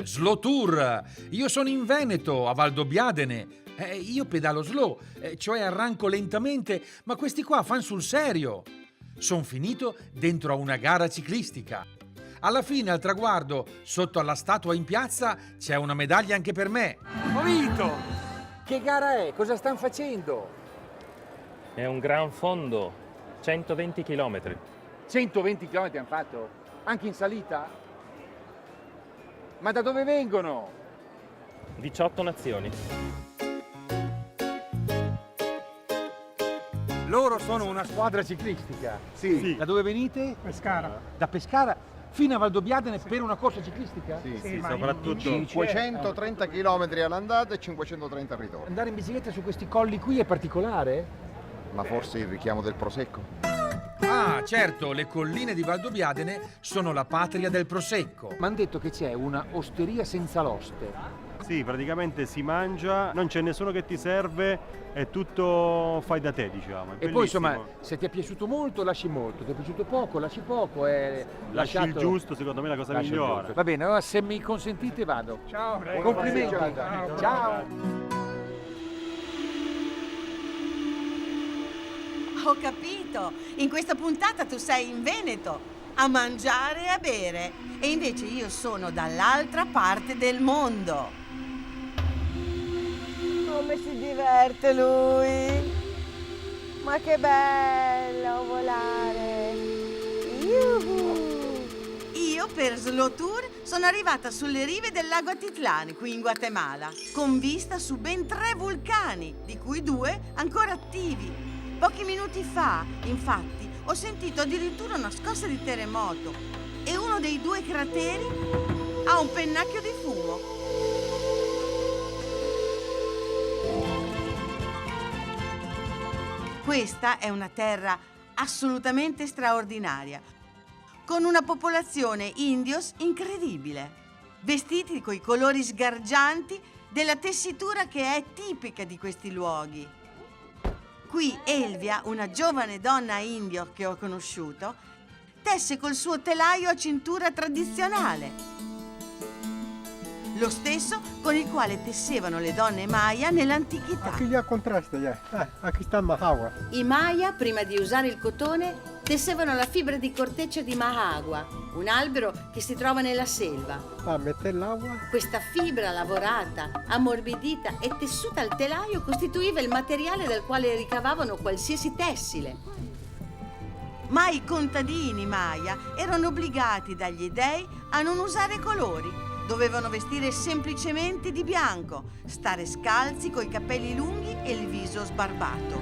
Slow Tour. Io sono in Veneto, a Valdobbiadene. Io pedalo slow, cioè arranco lentamente, ma questi qua fan sul serio. Son finito dentro a una gara ciclistica. Alla fine, al traguardo, sotto alla statua in piazza, c'è una medaglia anche per me. Ho vinto! Che gara è? Cosa stanno facendo? È un gran fondo, 120 km. 120 km hanno fatto? Anche in salita? Ma da dove vengono? 18 nazioni. Loro sono una squadra ciclistica. Sì. Da dove venite? Pescara. Da Pescara fino a Valdobbiadene per una corsa ciclistica? Sì, soprattutto 530 km all'andata e 530 al ritorno. Andare in bicicletta su questi colli qui è particolare? Ma forse il richiamo del Prosecco? Ah, certo, le colline di Valdobbiadene sono la patria del Prosecco. Mi hanno detto che c'è una osteria senza l'oste. Sì, praticamente si mangia, non c'è nessuno che ti serve, è tutto fai da te, diciamo. È E poi bellissimo. insomma, se ti è piaciuto molto, lasci molto, ti è piaciuto poco, lasci poco. Lasci il giusto, secondo me è la cosa Lasci il migliore. giusto. Va bene, allora se mi consentite vado. Ciao, prego. Complimenti. Ciao. Ho capito, in questa puntata tu sei in Veneto a mangiare e a bere e invece io sono dall'altra parte del mondo. Come si diverte lui! Ma che bello volare! Yuhu! Io per Slow Tour sono arrivata sulle rive del lago Atitlán, qui in Guatemala, con vista su ben 3 vulcani, di cui 2 ancora attivi. Pochi minuti fa, infatti, ho sentito addirittura una scossa di terremoto e uno dei 2 crateri ha un pennacchio di fumo. Questa è una terra assolutamente straordinaria, con una popolazione indios incredibile, vestiti coi colori sgargianti della tessitura che è tipica di questi luoghi. Qui Elvia, una giovane donna indio che ho conosciuto, tesse col suo telaio a cintura tradizionale, lo stesso con il quale tessevano le donne Maya nell'antichità. Aquí ya contrasta ya. Aquí está Mahagua. I Maya, prima di usare il cotone, tessevano la fibra di corteccia di Mahagua, un albero che si trova nella selva. Para meter el agua. Questa fibra lavorata, ammorbidita e tessuta al telaio costituiva il materiale dal quale ricavavano qualsiasi tessile. Ma i contadini Maya erano obbligati dagli dei a non usare colori. Dovevano vestire semplicemente di bianco, stare scalzi coi capelli lunghi e il viso sbarbato.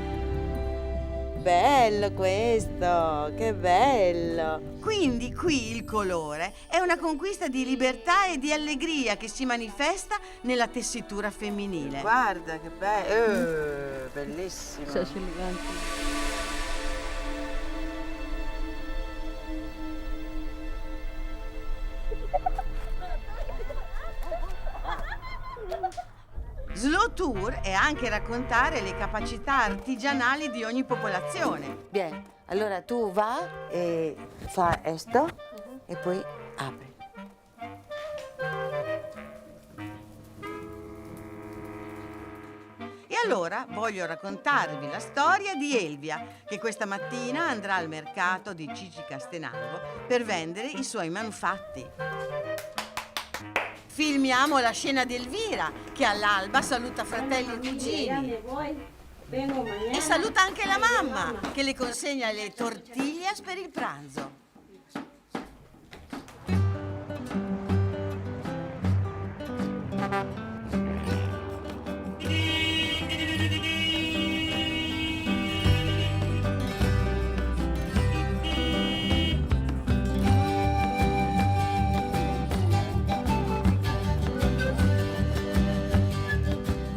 Bello questo! Che bello! Quindi qui il colore è una conquista di libertà e di allegria che si manifesta nella tessitura femminile. Guarda che bello! Bellissimo! Slow Tour è anche raccontare le capacità artigianali di ogni popolazione. Bien, allora tu va e fa esto e poi apri. E allora voglio raccontarvi la storia di Elvia, che questa mattina andrà al mercato di Cicicastenango per vendere i suoi manufatti. Filmiamo la scena di Elvira, che all'alba saluta fratelli e cugini. E saluta anche la mamma, che le consegna le tortillas per il pranzo.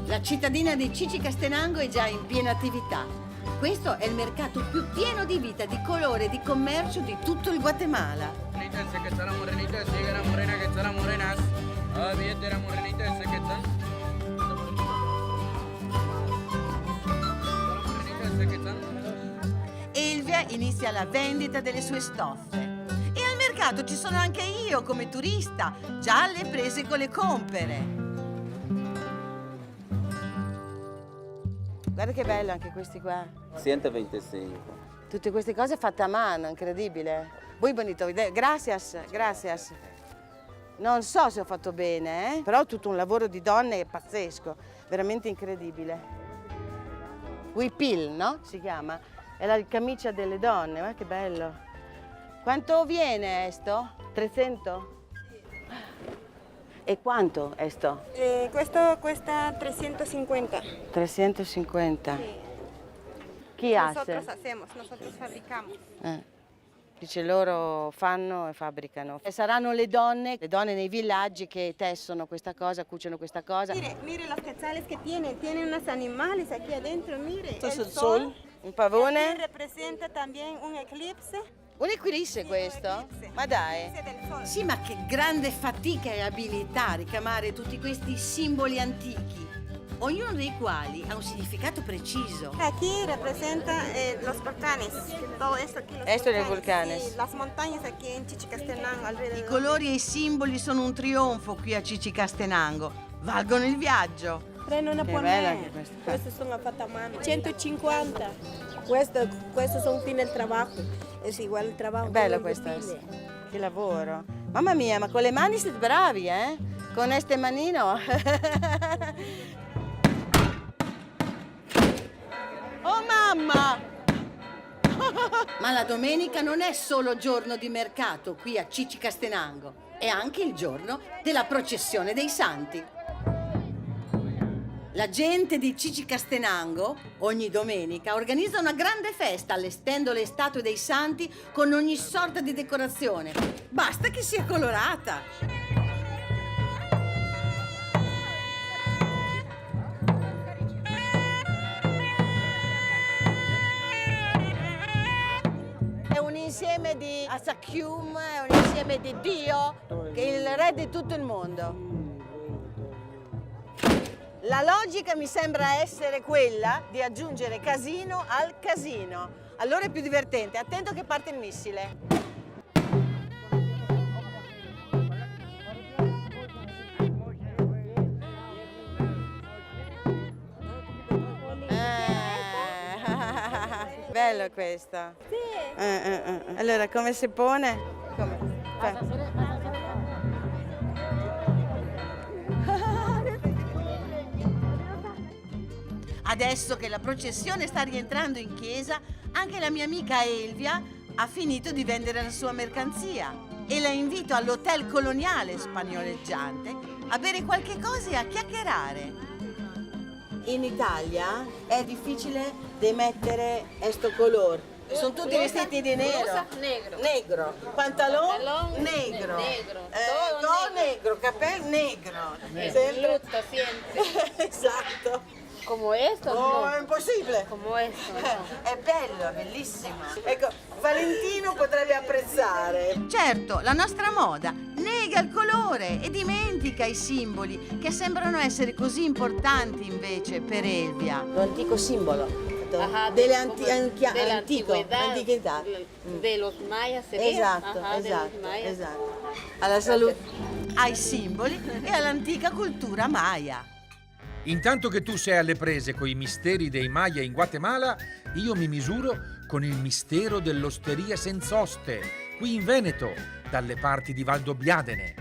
La cittadina di Cicicastenango è già in piena attività. Questo è il mercato più pieno di vita, di colore e di commercio di tutto il Guatemala. Elvia inizia la vendita delle sue stoffe e al mercato mercato ci sono anche io come turista, già alle prese con le compere. Guarda che bello anche questi qua. 125. Tutte queste cose fatte a mano, incredibile. Muy bonito. Gracias, gracias. Non so se ho fatto bene, però tutto un lavoro di donne pazzesco, veramente incredibile. Huipil, no? Si chiama. È la camicia delle donne, guarda che bello. Quanto viene esto? 300? E quanto esto? Questo cuesta 350. 350. Chi hace? Nosotros hacemos, nosotros fabricamos. Dice loro fanno e fabbricano. E saranno le donne nei villaggi che tessono questa cosa, cuciono questa cosa. Mire los quetzales que tiene unos animales aquí adentro, mire. Questo è il sol, un pavone. Aquí representa también un eclipse. Un eclisse questo? Ma dai. Sì, ma che grande fatica e abilità a ricamare tutti questi simboli antichi, ognuno dei quali ha un significato preciso. Aquí representa los volcanes, todo esto aquí. Esto de los volcanes. Sí, las montañas aquí en Chichicastenango alrededor. I colori e i simboli sono un trionfo qui a Cicicastenango, valgono il viaggio. Prendono Che bella anche questa. Queste sono fatte a mano. 150. Questo sono fine il trabajo. È uguale il trabajo. È bello questo. Che lavoro. Mamma mia, ma con le mani siete bravi, eh? Con este manino. Oh mamma! Ma la domenica non è solo giorno di mercato qui a Cicicastenango, è anche il giorno della processione dei santi. La gente di Cicicastenango ogni domenica organizza una grande festa allestendo le statue dei santi con ogni sorta di decorazione. Basta che sia colorata. È un insieme di Asakyum, è un insieme di Dio, che è il re di tutto il mondo. La logica mi sembra essere quella di aggiungere casino al casino. Allora è più divertente. Attento che parte il missile. Bello questo. Sì. Allora, come si pone? Come? Adesso che la processione sta rientrando in chiesa, anche la mia amica Elvia ha finito di vendere la sua mercanzia e la invito all'Hotel Coloniale spagnoleggiante a bere qualche cosa e a chiacchierare. In Italia è difficile di mettere questo colore. Sono tutti vestiti di nero. Rosa, negro. Negro. Pantalon Pantalon negro. negro. Todo negro. Capelli negro. Luto siempre. Esatto. Como esto, Oh, no. è impossibile. Como esto, no. È bello, è bellissimo. Ecco, Valentino potrebbe apprezzare. Certo, la nostra moda nega il colore e dimentica i simboli che sembrano essere così importanti invece per Elvia. L'antico simbolo. Ajá, Delle de la antichità. De los mayas sería. Esatto, Ajá, de los esatto, mayas. esatto. Alla salute. Ai simboli e all'antica cultura maya. Intanto che tu sei alle prese coi misteri dei Maya in Guatemala, io mi misuro con il mistero dell'osteria Senz'Oste, qui in Veneto, dalle parti di Valdobbiadene.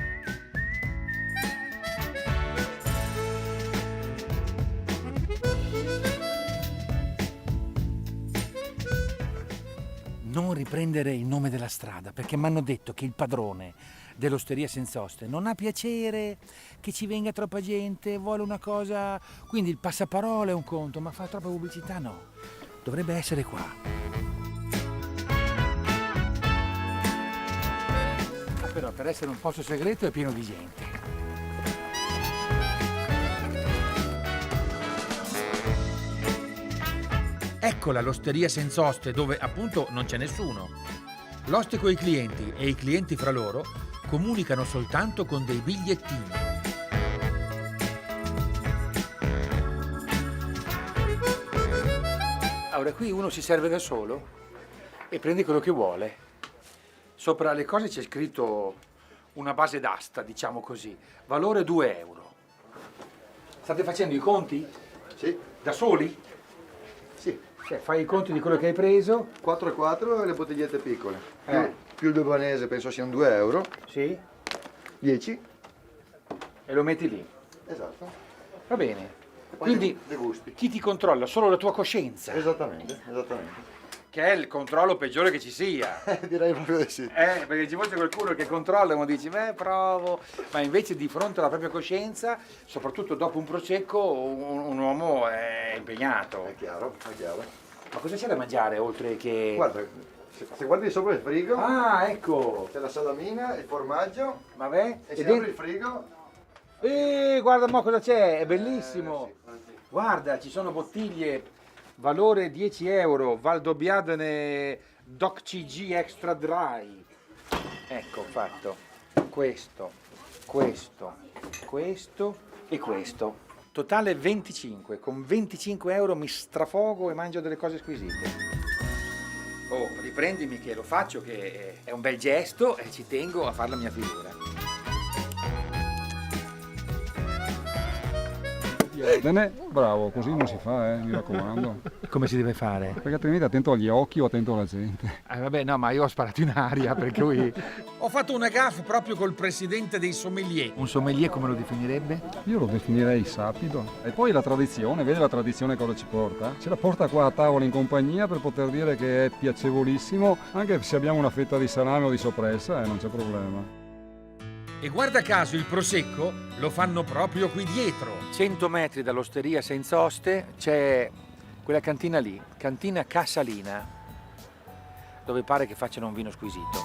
Non riprendere il nome della strada, perché mi hanno detto che il padrone dell'Osteria Senz'Oste non ha piacere che ci venga troppa gente, vuole una cosa, quindi il passaparola è un conto, ma fa troppa pubblicità no, dovrebbe essere qua. Però per essere un posto segreto è pieno di gente. Eccola l'Osteria Senz'Oste, dove appunto non c'è nessuno. L'oste coi clienti e i clienti fra loro comunicano soltanto con dei bigliettini. Ora qui uno si serve da solo e prende quello che vuole. Sopra le cose c'è scritto una base d'asta, diciamo così. Valore 2 euro. State facendo i conti? Sì. Da soli? Sì. Cioè, fai i conti di quello che hai preso? 4,4 e le bottigliette piccole. Eh. Più il libanese penso siano 2 euro. Sì. 10. E lo metti lì. Esatto. Va bene. Poi Quindi degusti. chi ti controlla? Solo la tua coscienza. Esattamente, esattamente. Che è il controllo peggiore che ci sia. Direi proprio di sì. Perché ci fosse qualcuno che controlla e uno dice, beh, provo. Ma invece di fronte alla propria coscienza, soprattutto dopo un prosecco, un uomo è impegnato. È chiaro, è chiaro. Ma cosa c'è da mangiare oltre che... Guarda, se guardi sopra il frigo, Ah, ecco. c'è la salamina, il formaggio Vabbè. e se apri il frigo... Guarda mo cosa c'è, è bellissimo. Guarda, ci sono bottiglie, valore 10 euro, Valdobbiadene Doc CG Extra Dry. Ecco, fatto. Questo e questo. Totale 25. Con 25 euro mi strafogo e mangio delle cose squisite. Oh, riprendimi che lo faccio, che è un bel gesto e ci tengo a fare la mia figura. Bravo, così non si fa, mi raccomando. Come si deve fare? Perché altrimenti attento agli occhi o attento alla gente. Vabbè, no, ma io ho sparato in aria, per cui... Ho fatto una gaffe proprio col presidente dei sommelier. Un sommelier come lo definirebbe? Io lo definirei sapido. E poi la tradizione, vedi la tradizione cosa ci porta? Ce la porta qua a tavola in compagnia per poter dire che è piacevolissimo, anche se abbiamo una fetta di salame o di soppressa, non c'è problema. E guarda caso il prosecco lo fanno proprio qui dietro. 100 metri dall'osteria senza oste c'è quella cantina lì, cantina Casalina, dove pare che facciano un vino squisito.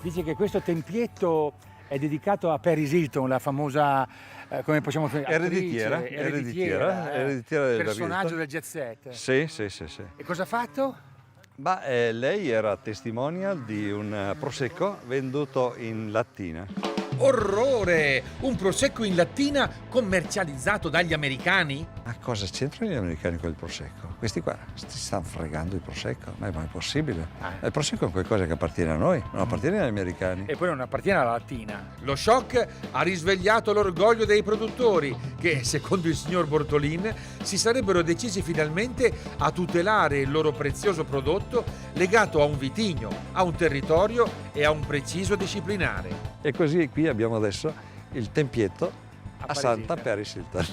Dice che questo tempietto è dedicato a Paris Hilton, la famosa come possiamo dire, ereditiera della personaggio vita. del jet set. Sì. E cosa ha fatto? Lei era testimonial di un prosecco venduto in lattina. Orrore! Un prosecco in lattina commercializzato dagli americani? Ma cosa c'entrano gli americani con il prosecco? Questi qua si stanno fregando il prosecco, ma è possibile? Il prosecco è qualcosa che appartiene a noi, non appartiene agli americani. E poi non appartiene alla lattina. Lo shock ha risvegliato l'orgoglio dei produttori che, secondo il signor Bortolin, si sarebbero decisi finalmente a tutelare il loro prezioso prodotto legato a un vitigno, a un territorio e a un preciso disciplinare. E così qui abbiamo adesso il tempietto a Santa Paris Hilton.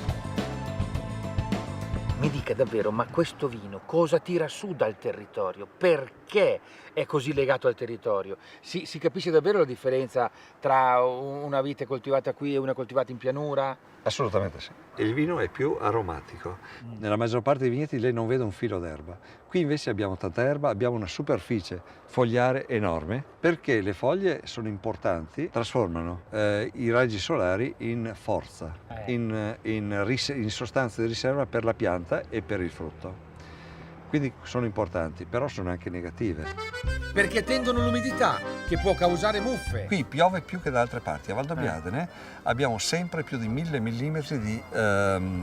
Mi dica davvero, ma questo vino cosa tira su dal territorio? Perché è così legato al territorio? Si capisce davvero la differenza tra una vite coltivata qui e una coltivata in pianura? Assolutamente sì. Il vino è più aromatico. Nella maggior parte dei vigneti lei non vede un filo d'erba. Qui invece abbiamo tanta erba, abbiamo una superficie fogliare enorme perché le foglie sono importanti, trasformano i raggi solari in forza, in sostanze di riserva per la pianta e per il frutto. Quindi sono importanti, però sono anche negative. Perché tengono l'umidità, che può causare muffe. Qui piove più che da altre parti. A Valdobbiadene abbiamo sempre più di 1000 millimetri di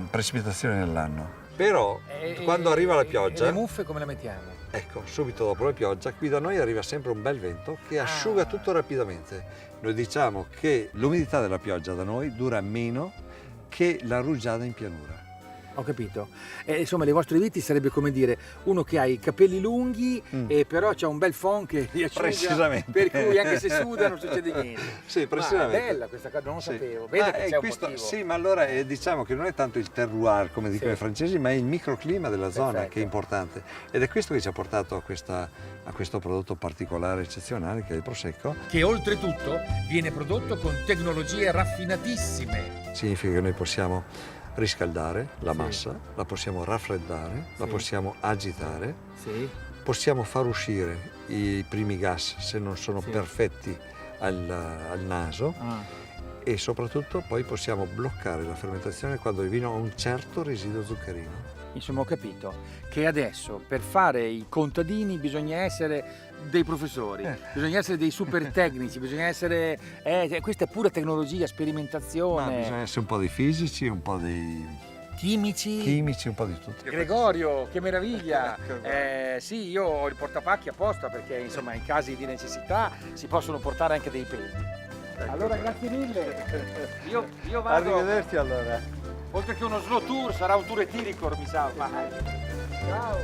precipitazione nell'anno. Però quando arriva la pioggia... E le muffe come le mettiamo? Ecco, subito dopo la pioggia, qui da noi arriva sempre un bel vento che asciuga tutto rapidamente. Noi diciamo che l'umidità della pioggia da noi dura meno che la rugiada in pianura. Ho capito. Insomma, le vostre viti sarebbe come dire uno che ha i capelli lunghi e però c'ha un bel phon che li asciuga, precisamente. Per cui anche se suda non succede niente. Sì, precisamente. Ma è bella questa cosa, non lo sapevo. Vede che c'è questo, un motivo. sì, ma allora diciamo che non è tanto il terroir, come dicono i francesi, ma è il microclima della zona che è importante. Ed è questo che ci ha portato a questo prodotto particolare, eccezionale, che è il Prosecco. Che oltretutto viene prodotto con tecnologie raffinatissime. Significa che noi possiamo riscaldare la massa, la possiamo raffreddare, la possiamo agitare, possiamo far uscire i primi gas se non sono perfetti al naso e soprattutto poi possiamo bloccare la fermentazione quando il vino ha un certo residuo zuccherino. Insomma, ho capito che adesso per fare i contadini bisogna essere dei professori, bisogna essere dei super tecnici, bisogna essere... questa è pura tecnologia, sperimentazione. Ma bisogna essere un po' di fisici, un po' di chimici, un po' di tutto. Gregorio, che meraviglia! Sì, io ho il portapacchi apposta perché insomma in casi di necessità si possono portare anche dei peli. Allora grazie mille. Io vado. Arrivederci allora. Oltre che uno slow tour, sarà un tour etiricor, mi sa. Ciao.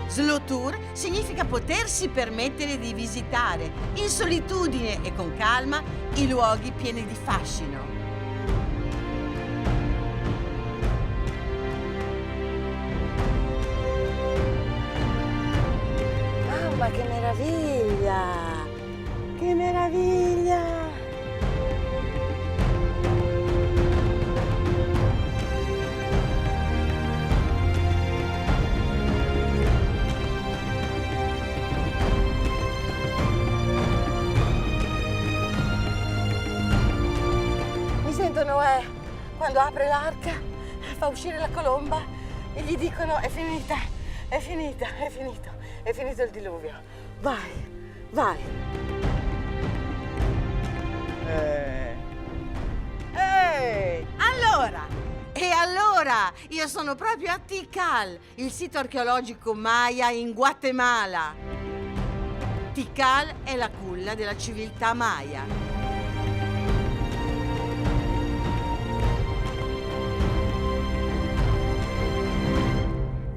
Slow tour significa potersi permettere di visitare in solitudine e con calma i luoghi pieni di fascino. Mamma, che meraviglia! Che meraviglia! Mi sento Noè quando apre l'arca, fa uscire la colomba e gli dicono è finita, è finita, è finito. È finito il diluvio. Vai, vai. Allora, io sono proprio a Tikal, il sito archeologico Maya in Guatemala. Tikal è la culla della civiltà Maya.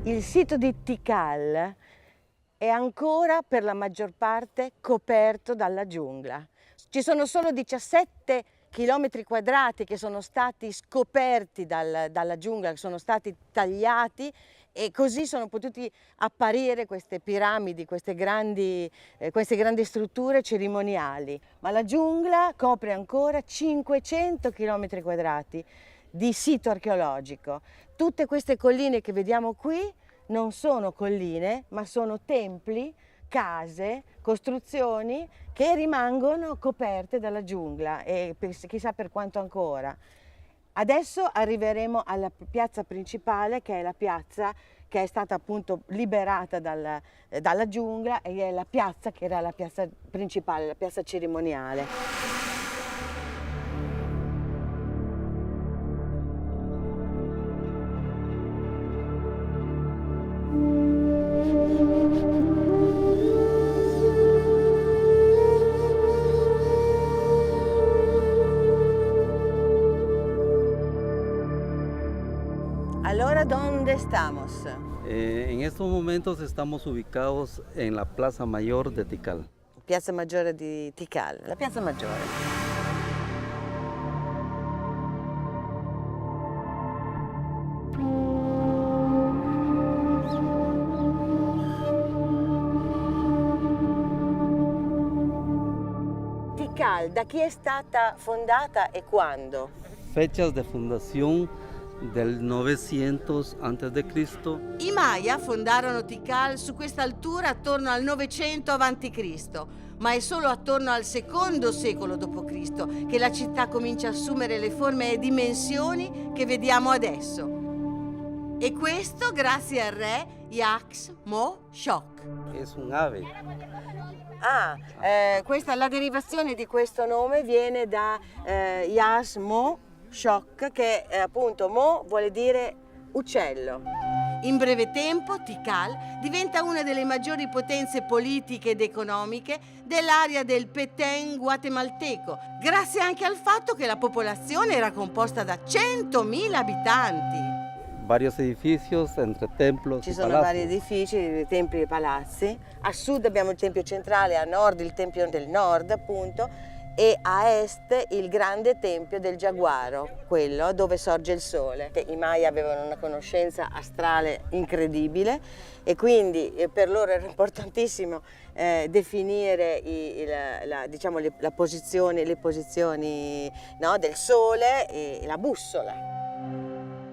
Il sito di Tikal è ancora per la maggior parte coperto dalla giungla. Ci sono solo 17 chilometri quadrati che sono stati scoperti dalla giungla, che sono stati tagliati e così sono potuti apparire queste piramidi, queste grandi strutture cerimoniali. Ma la giungla copre ancora 500 chilometri quadrati di sito archeologico. Tutte queste colline che vediamo qui non sono colline, ma sono templi, case, costruzioni che rimangono coperte dalla giungla e chissà per quanto ancora. Adesso arriveremo alla piazza principale, che è la piazza che è stata appunto liberata dalla giungla e è la piazza che era la piazza principale, la piazza cerimoniale. Ahora, ¿dónde estamos? En estos momentos estamos ubicados en la Plaza Mayor de Tikal. Piazza Maggiore di Tikal, la piazza maggiore. Tikal, da chi è stata fondata e quando? Fechas de fundación del 900 a.C. I Maya fondarono Tikal su questa altura attorno al 900 a.C., ma è solo attorno al secondo secolo d.C. che la città comincia a assumere le forme e dimensioni che vediamo adesso. E questo grazie al re Yaxmo-Shok. Es un ave. La derivazione di questo nome viene da Yaxmo-Shok, che appunto Mo vuole dire uccello. In breve tempo Tikal diventa una delle maggiori potenze politiche ed economiche dell'area del Petén guatemalteco, grazie anche al fatto che la popolazione era composta da 100.000 abitanti. Varios edificios entre templos Ci y sono palacios. vari edifici, templi e palazzi. A sud abbiamo il tempio centrale, a nord il tempio del nord, appunto, e a est il grande tempio del Giaguaro, quello dove sorge il sole. I Maya avevano una conoscenza astrale incredibile e quindi per loro era importantissimo definire le posizioni, no, del sole e la bussola.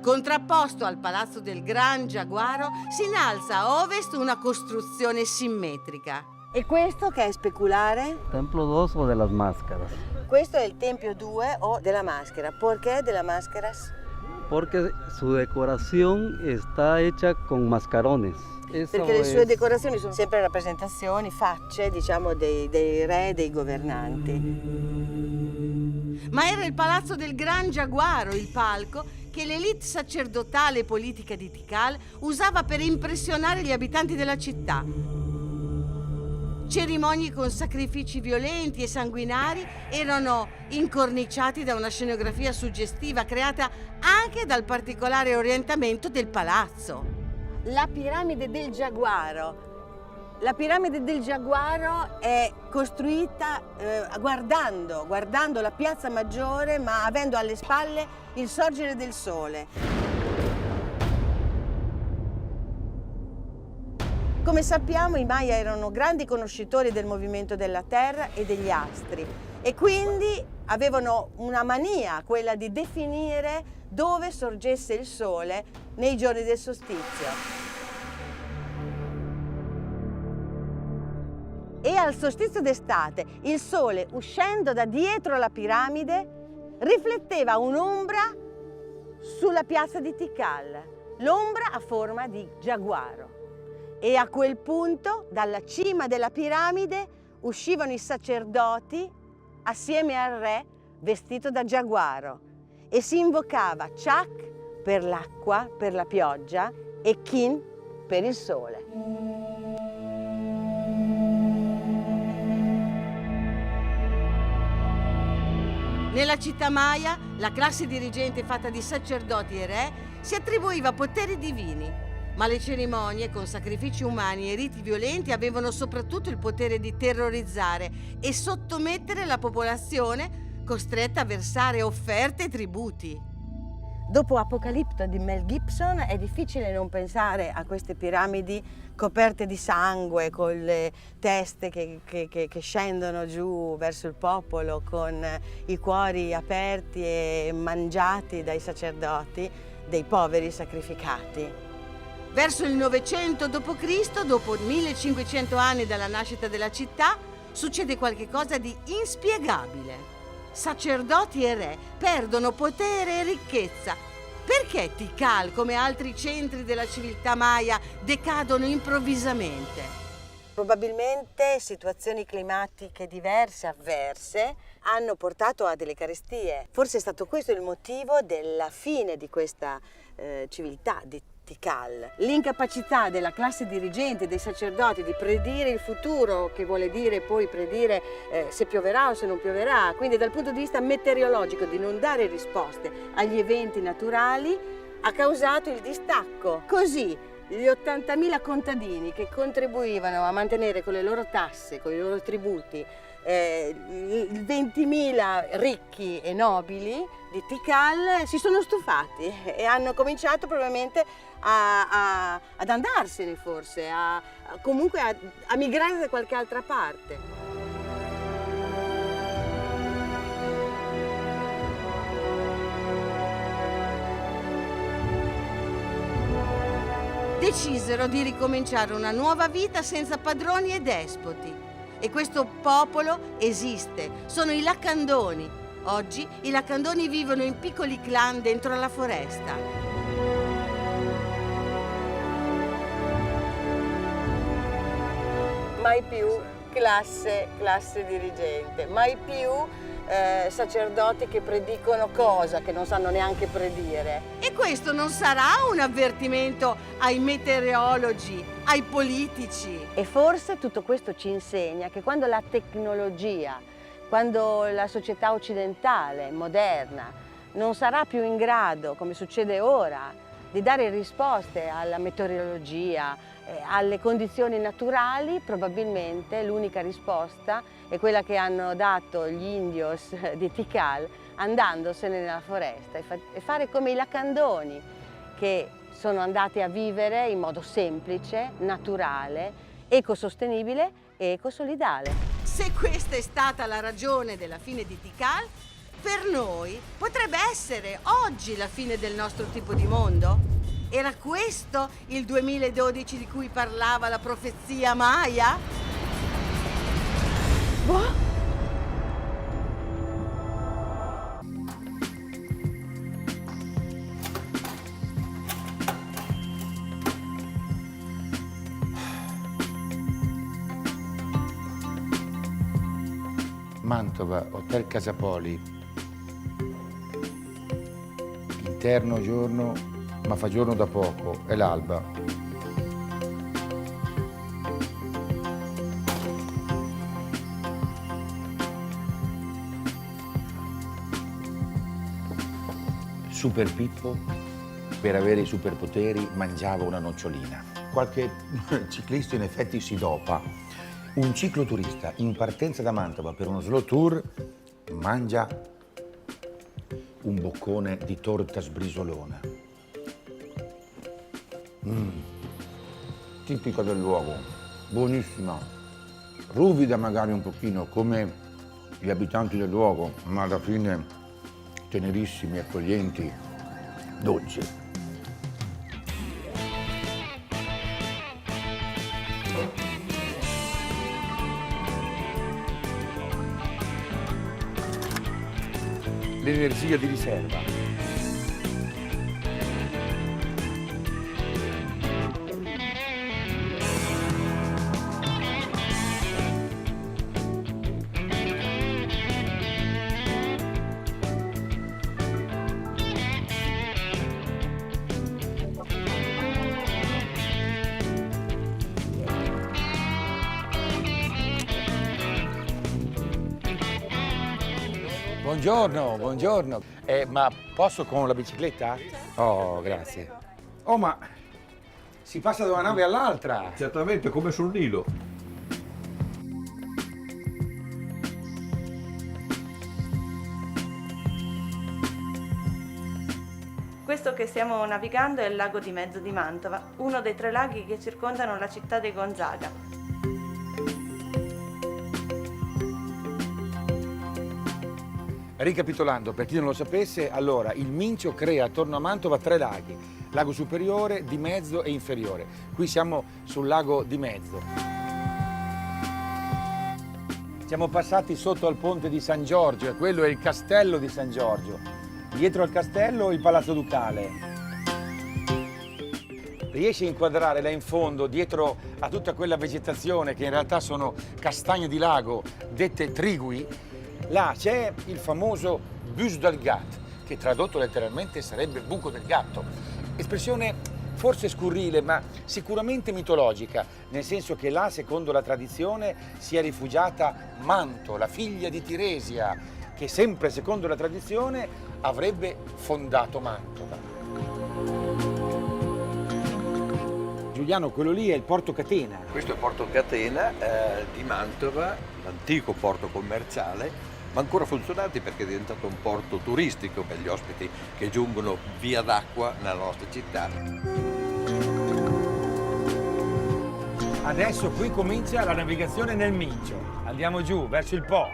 Contrapposto al palazzo del Gran Giaguaro si innalza a ovest una costruzione simmetrica. E questo che è speculare? Templo 2 o de las Máscaras. Questo è il Tempio 2 o della Maschera. Perché della Máscaras? Porque su decoración está hecha con mascarones. Perché le sue decorazioni sono sempre rappresentazioni, facce, diciamo, dei re e dei governanti. Ma era il palazzo del Gran Giaguaro il palco che l'élite sacerdotale e politica di Tikal usava per impressionare gli abitanti della città. Cerimonie con sacrifici violenti e sanguinari erano incorniciati da una scenografia suggestiva creata anche dal particolare orientamento del palazzo. La piramide del Giaguaro. La piramide del Giaguaro è costruita guardando la piazza maggiore, ma avendo alle spalle il sorgere del sole. Come sappiamo, i Maya erano grandi conoscitori del movimento della Terra e degli astri e quindi avevano una mania, quella di definire dove sorgesse il sole nei giorni del solstizio. E al solstizio d'estate il sole, uscendo da dietro la piramide, rifletteva un'ombra sulla piazza di Tikal, l'ombra a forma di giaguaro. E a quel punto, dalla cima della piramide, uscivano i sacerdoti assieme al re vestito da giaguaro e si invocava Chak per l'acqua, per la pioggia, e Kin per il sole. Nella città Maya, la classe dirigente fatta di sacerdoti e re si attribuiva poteri divini. Ma le cerimonie con sacrifici umani e riti violenti avevano soprattutto il potere di terrorizzare e sottomettere la popolazione costretta a versare offerte e tributi. Dopo Apocalipto di Mel Gibson è difficile non pensare a queste piramidi coperte di sangue, con le teste che scendono giù verso il popolo, con i cuori aperti e mangiati dai sacerdoti, dei poveri sacrificati. Verso il 900 d.C., dopo 1500 anni dalla nascita della città, succede qualcosa di inspiegabile. Sacerdoti e re perdono potere e ricchezza. Perché Tikal, come altri centri della civiltà Maya, decadono improvvisamente? Probabilmente situazioni climatiche diverse, avverse, hanno portato a delle carestie. Forse è stato questo il motivo della fine di questa civiltà di Tikal. L'incapacità della classe dirigente, dei sacerdoti, di predire il futuro, che vuole dire poi predire se pioverà o se non pioverà, quindi dal punto di vista meteorologico di non dare risposte agli eventi naturali, ha causato il distacco. Così gli 80.000 contadini che contribuivano a mantenere con le loro tasse, con i loro tributi, 20.000 ricchi e nobili di Tikal si sono stufati e hanno cominciato probabilmente ad andarsene, forse, comunque a migrare da qualche altra parte. Decisero di ricominciare una nuova vita senza padroni e despoti. E questo popolo esiste, sono i Lacandoni. Oggi i Lacandoni vivono in piccoli clan dentro la foresta. Mai più classe dirigente, mai più sacerdoti che predicono cosa che non sanno neanche predire. E questo non sarà un avvertimento ai meteorologi, ai politici? E forse tutto questo ci insegna che quando la tecnologia, quando la società occidentale, moderna, non sarà più in grado, come succede ora, di dare risposte alla meteorologia, alle condizioni naturali, probabilmente l'unica risposta è quella che hanno dato gli indios di Tikal andandosene nella foresta e fare come i Lacandoni, che sono andati a vivere in modo semplice, naturale, ecosostenibile e ecosolidale. Se questa è stata la ragione della fine di Tikal, Per noi potrebbe essere oggi la fine del nostro tipo di mondo? Era questo il 2012 di cui parlava la profezia Maya? Boh? Mantova, Hotel Casapoli. Interno giorno, ma fa giorno da poco, è l'alba. Super Pippo, per avere i superpoteri, mangiava una nocciolina. Qualche ciclista in effetti si dopa. Un cicloturista in partenza da Mantova per uno slow tour mangia un boccone di torta sbrisolona. Tipica del luogo, buonissima, ruvida magari un pochino come gli abitanti del luogo, ma alla fine tenerissimi, accoglienti, dolci. L'energia di riserva. Buongiorno, buongiorno. Ma posso con la bicicletta? Oh, grazie. Oh, ma si passa da una nave all'altra. Certamente, come sul Nilo. Questo che stiamo navigando è il lago di Mezzo di Mantova, uno dei 3 laghi che circondano la città di Gonzaga. Ricapitolando, per chi non lo sapesse, allora il Mincio crea attorno a Mantova 3 laghi, lago superiore, di mezzo e inferiore. Qui siamo sul lago di mezzo. Siamo passati sotto al ponte di San Giorgio e quello è il castello di San Giorgio. Dietro al castello il Palazzo Ducale. Riesci a inquadrare là in fondo, dietro a tutta quella vegetazione che in realtà sono castagne di lago, dette trigui? Là c'è il famoso bus del gat, che tradotto letteralmente sarebbe buco del gatto. Espressione forse scurrile, ma sicuramente mitologica, nel senso che là, secondo la tradizione, si è rifugiata Manto, la figlia di Tiresia, che sempre secondo la tradizione avrebbe fondato Mantova. Giuliano, quello lì è il Porto Catena. Questo è il Porto Catena di Mantova, l'antico porto commerciale, ma ancora funzionante perché è diventato un porto turistico per gli ospiti che giungono via d'acqua nella nostra città. Adesso qui comincia la navigazione nel Mincio. Andiamo giù, verso il Po.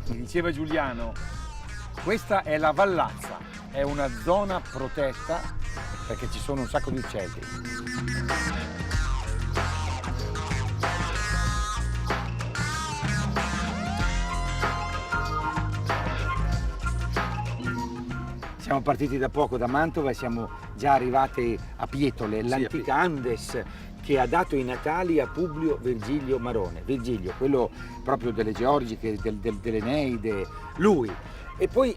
Mi diceva Giuliano, questa è la Vallazza, è una zona protetta perché ci sono un sacco di uccelli. Siamo partiti da poco da Mantova e siamo già arrivati a Pietole, l'antica Andes che ha dato i natali a Publio Virgilio Marone. Virgilio, quello proprio delle Georgiche, dell'Eneide, lui. E poi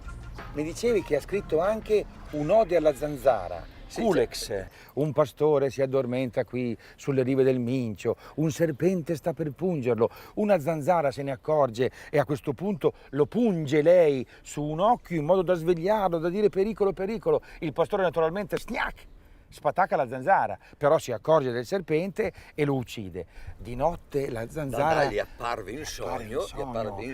mi dicevi che ha scritto anche un'ode alla zanzara. Culex, un pastore si addormenta qui sulle rive del Mincio, un serpente sta per pungerlo, una zanzara se ne accorge e a questo punto lo punge lei su un occhio in modo da svegliarlo, da dire pericolo, pericolo. Il pastore naturalmente spatacca la zanzara, però si accorge del serpente e lo uccide. Di notte la zanzara Gli apparve in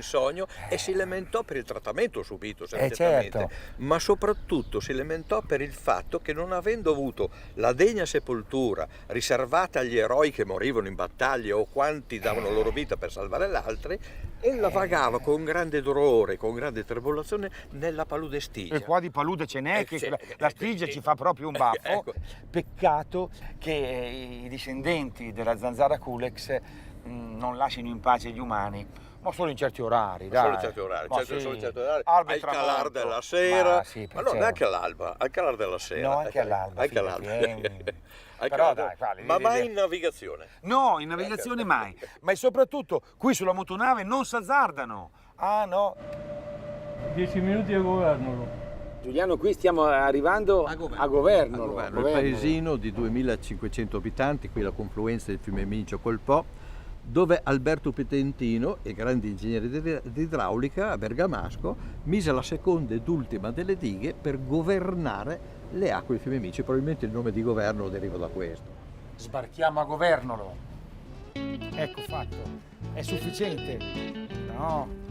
sogno e si lamentò per il trattamento subito, certamente, certo. ma soprattutto si lamentò per il fatto che, non avendo avuto la degna sepoltura riservata agli eroi che morivano in battaglia o quanti davano la loro vita per salvare gli altri, ella vagava con grande dolore, con grande tribolazione nella palude stigia. E qua di palude ce n'è, che la stigia ci fa proprio un baffo. Ecco. Peccato che i discendenti della zanzara culex non lasciano in pace gli umani, ma solo in certi orari, dai. Solo in certi orari, Ma solo in sì. certi orari. Alba e Al calar tramonto. della sera, Ma sì, ma no, certo. neanche all'alba, al calar della sera. No, anche all'alba, Anche fidati, all'alba. Al Però calar- dai, quale, ma vedi, mai vedi. in navigazione? No, in navigazione mai, ma soprattutto qui sulla motonave non s'azzardano. Ah no. 10 minuti a Governolo. Giuliano, qui stiamo arrivando a Governolo. Il paesino di 2500 abitanti, qui la confluenza del fiume Mincio col Po, dove Alberto Petentino, il grande ingegnere di idraulica a Bergamasco, mise la seconda ed ultima delle dighe per governare le acque del fiume Mincio. Probabilmente il nome di governo deriva da questo. Sbarchiamo a Governolo. Ecco fatto. È sufficiente? No.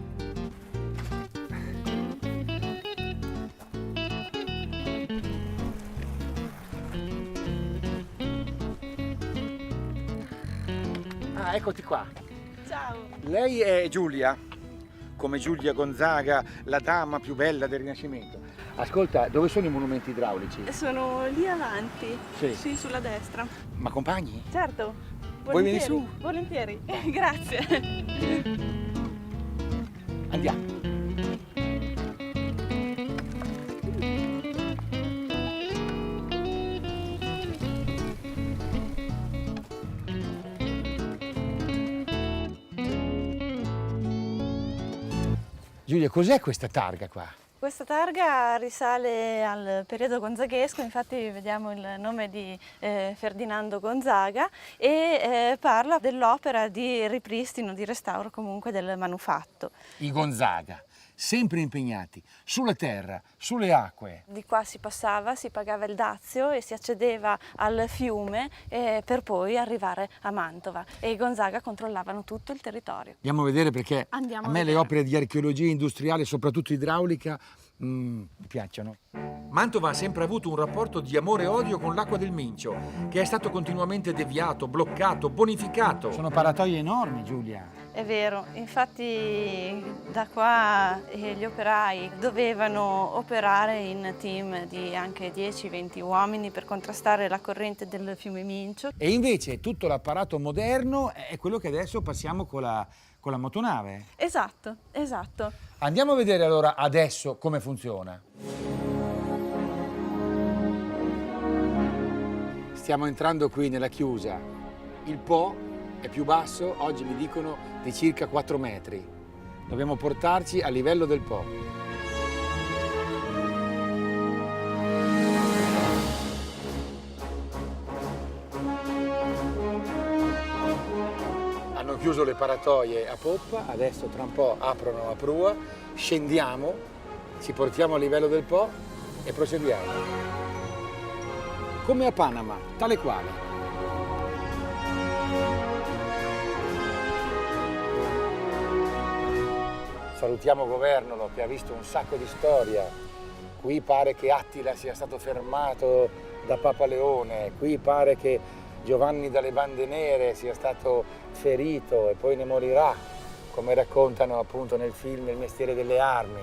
Ah, eccoti qua. Ciao. Lei è Giulia, come Giulia Gonzaga, la dama più bella del Rinascimento. Ascolta, dove sono i monumenti idraulici? Sono lì avanti, Sì. sulla destra. Ma compagni? Certo. Vuoi venire su? Volentieri. Grazie. Andiamo. Giulia, cos'è questa targa qua? Questa targa risale al periodo gonzaghesco, infatti vediamo il nome di Ferdinando Gonzaga e parla dell'opera di ripristino, di restauro comunque del manufatto. I Gonzaga, sempre impegnati sulla terra, sulle acque. Di qua si passava, si pagava il dazio e si accedeva al fiume per poi arrivare a Mantova e i Gonzaga controllavano tutto il territorio. Andiamo a vedere perché Andiamo a a me le vedere. opere di archeologia industriale, soprattutto idraulica, mi piacciono. Mantova ha sempre avuto un rapporto di amore e odio con l'acqua del Mincio, che è stato continuamente deviato, bloccato, bonificato. Sono paratoie enormi, Giulia. È vero, infatti da qua gli operai dovevano operare in team di anche 10-20 uomini per contrastare la corrente del fiume Mincio. E invece tutto l'apparato moderno è quello che adesso passiamo con la motonave. Esatto, esatto. Andiamo a vedere allora adesso come funziona. Stiamo entrando qui nella chiusa. Il Po è più basso, oggi mi dicono di circa 4 metri. Dobbiamo portarci a livello del Po. Hanno chiuso le paratoie a poppa, adesso tra un po' aprono a prua, scendiamo, ci portiamo a livello del Po e proseguiamo. Come a Panama, tale quale. Salutiamo Governolo che ha visto un sacco di storia. Qui pare che Attila sia stato fermato da Papa Leone, qui pare che Giovanni dalle Bande Nere sia stato ferito e poi ne morirà, come raccontano appunto nel film Il mestiere delle armi.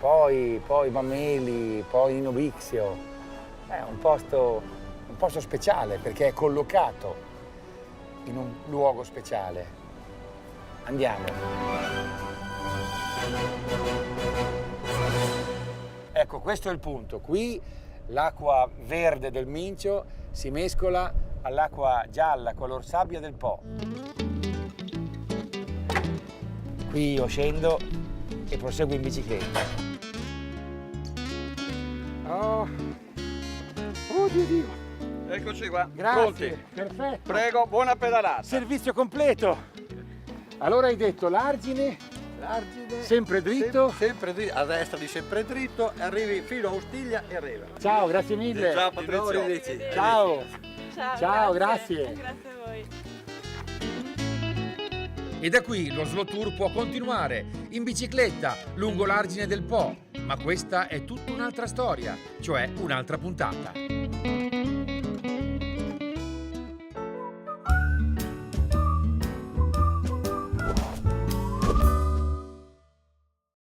Poi Mameli, poi Nino Bixio. È un posto speciale perché è collocato in un luogo speciale. Andiamo. Ecco, questo è il punto. Qui l'acqua verde del Mincio si mescola all'acqua gialla, color sabbia del Po. Qui io scendo e proseguo in bicicletta. Oh Dio. Eccoci qua, Grazie, pronti. perfetto. Prego, buona pedalata. Servizio completo. Allora hai detto l'argine l'argine. Sempre dritto? Sempre dritto, a destra di sempre dritto, arrivi fino a Ostiglia e arriva. Ciao, grazie mille. Ciao Patrizio. Ciao. Ciao, grazie. Grazie a voi. E da qui lo slow tour può continuare in bicicletta lungo l'argine del Po, ma questa è tutta un'altra storia, cioè un'altra puntata.